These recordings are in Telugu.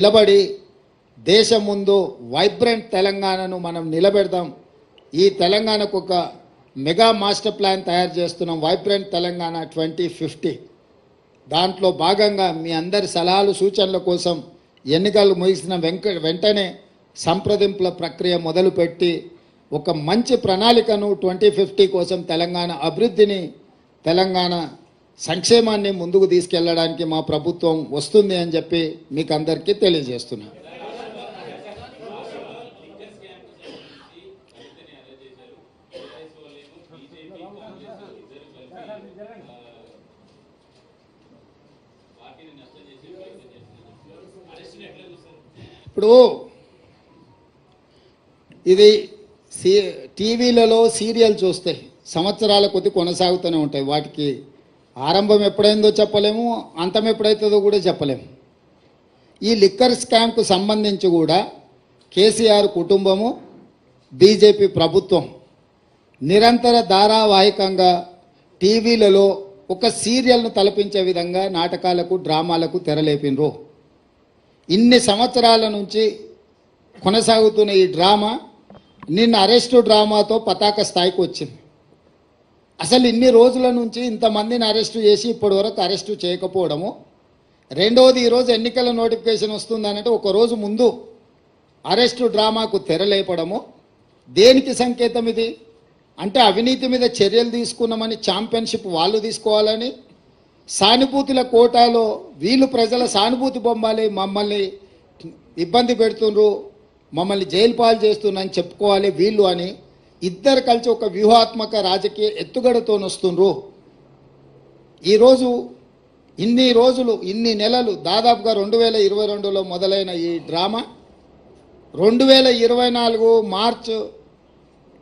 నిలబడి దేశం ముందు వైబ్రెంట్ తెలంగాణను మనం నిలబెడదాం. ఈ తెలంగాణకు ఒక మెగా మాస్టర్ ప్లాన్ తయారు చేస్తున్నాం, వైబ్రెంట్ తెలంగాణ 2050. దాంట్లో భాగంగా మీ అందరి సలహాలు సూచనల కోసం ఎన్నికలు ముగిసిన వెంటనే సంప్రదింపుల ప్రక్రియ మొదలుపెట్టి ఒక మంచి ప్రణాళికను 2050 కోసం తెలంగాణ అభివృద్ధిని, తెలంగాణ సంక్షేమాన్ని ముందుకు తీసుకెళ్లడానికి మా ప్రభుత్వం వస్తుంది అని చెప్పి మీకు అందరికీ తెలియజేస్తున్నాను. ఇప్పుడు ఇది టీవీలలో సీరియల్ చూస్తే సంవత్సరాల కొద్ది కొనసాగుతూనే ఉంటాయి. వాటికి ఆరంభం ఎప్పుడైందో చెప్పలేము, అంతం ఎప్పుడైతుందో కూడా చెప్పలేము. ఈ లిక్కర్ స్కామ్కు సంబంధించి కూడా కేసీఆర్ కుటుంబము, బీజేపీ ప్రభుత్వం నిరంతర ధారావాహికంగా టీవీలలో ఒక సీరియల్ను తలపించే విధంగా నాటకాలకు, డ్రామాలకు తెరలేపినరు. ఇన్ని సంవత్సరాల నుంచి కొనసాగుతున్న ఈ డ్రామా నిన్న అరెస్టు డ్రామాతో పతాక స్థాయికి వచ్చింది. అసలు ఇన్ని రోజుల నుంచి ఇంతమందిని అరెస్టు చేసి ఇప్పటి వరకు అరెస్టు చేయకపోవడము. రెండవది, ఈరోజు ఎన్నికల నోటిఫికేషన్ వస్తుందనంటే ఒకరోజు ముందు అరెస్టు డ్రామాకు తెరలేపడము. దేనికి సంకేతం ఇది? అంటే అవినీతి మీద చర్యలు తీసుకున్నామని ఛాంపియన్షిప్ వాళ్ళు తీసుకోవాలని, సానుభూతుల కోటాలో వీళ్ళు ప్రజల సానుభూతి బొమ్మాలి, మమ్మల్ని ఇబ్బంది పెడుతుండ్రు, మమ్మల్ని జైలు పాలు చేస్తున్నారని చెప్పుకోవాలి వీళ్ళు అని ఇద్దరు కలిసి ఒక వ్యూహాత్మక రాజకీయ ఎత్తుగడతో వస్తుండ్రు. ఈరోజు ఇన్ని రోజులు, ఇన్ని నెలలు, దాదాపుగా 2022లో మొదలైన ఈ డ్రామా 2024 మార్చ్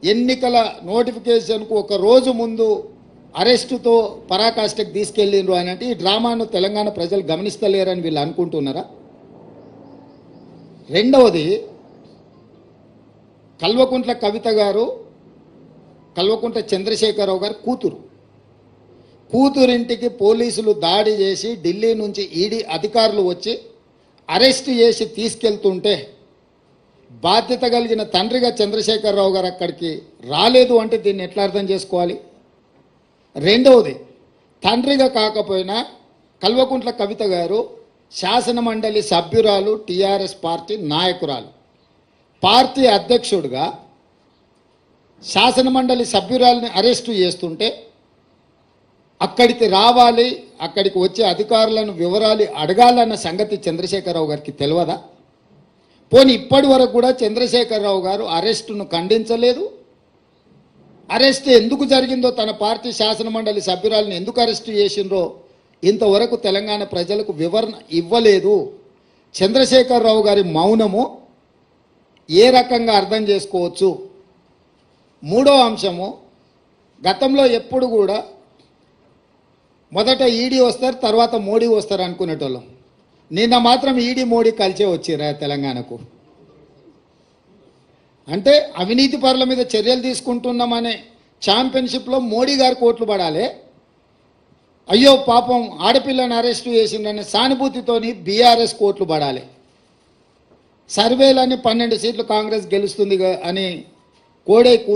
ఎన్నికల నోటిఫికేషన్కు ఒక రోజు ముందు అరెస్టుతో పరాకాష్ఠకు తీసుకెళ్ళిండ్రు అని అంటే ఈ డ్రామాను తెలంగాణ ప్రజలు గమనిస్తలేరని వీళ్ళు అనుకుంటున్నారా? రెండవది, కల్వకుంట్ల కవిత గారు, కల్వకుంట్ల చంద్రశేఖరరావు గారు కూతురింటికి పోలీసులు దాడి చేసి ఢిల్లీ నుంచి ఈడీ అధికారులు వచ్చి అరెస్ట్ చేసి తీసుకెళ్తుంటే బాధ్యత కలిగిన తండ్రిగా చంద్రశేఖరరావు గారు అక్కడికి రాలేదు అంటే దీన్ని ఎట్లా అర్థం చేసుకోవాలి? రెండవది, తండ్రిగా కాకపోయినా కల్వకుంట్ల కవిత గారు శాసన మండలి సభ్యురాలు, టీఆర్ఎస్ పార్టీ నాయకురాలు, పార్టీ అధ్యక్షుడిగా శాసన మండలి సభ్యురాలని అరెస్టు చేస్తుంటే అక్కడికి రావాలి, అక్కడికి వచ్చే అధికారులను వివరాలు అడగాలన్న సంగతి చంద్రశేఖరరావు గారికి తెలియదా? పోనీ ఇప్పటి వరకు కూడా చంద్రశేఖరరావు గారు అరెస్టును ఖండించలేదు. అరెస్ట్ ఎందుకు జరిగిందో, తన పార్టీ శాసన మండలి సభ్యురాలను ఎందుకు అరెస్టు చేసిండ్రో ఇంతవరకు తెలంగాణ ప్రజలకు వివరణ ఇవ్వలేదు. చంద్రశేఖరరావు గారి మౌనము ఏ రకంగా అర్థం చేసుకోవచ్చు? మూడో అంశము, గతంలో ఎప్పుడు కూడా మొదట ఈడీ వస్తారు, తర్వాత మోడీ వస్తారు అనుకునేటోళ్ళం. నిన్న మాత్రం ఈడీ మోడీ కలిసే వచ్చిరా తెలంగాణకు. అంటే అవినీతి పరుల మీద చర్యలు తీసుకుంటున్నామనే ఛాంపియన్షిప్లో మోడీ గారు కోట్లు పడాలి, అయ్యో పాపం ఆడపిల్లని అరెస్టు చేసిండనే సానుభూతితోని బీఆర్ఎస్ కోట్లు పడాలి. సర్వేలని 12 సీట్లు కాంగ్రెస్ గెలుస్తుంది అని కోడే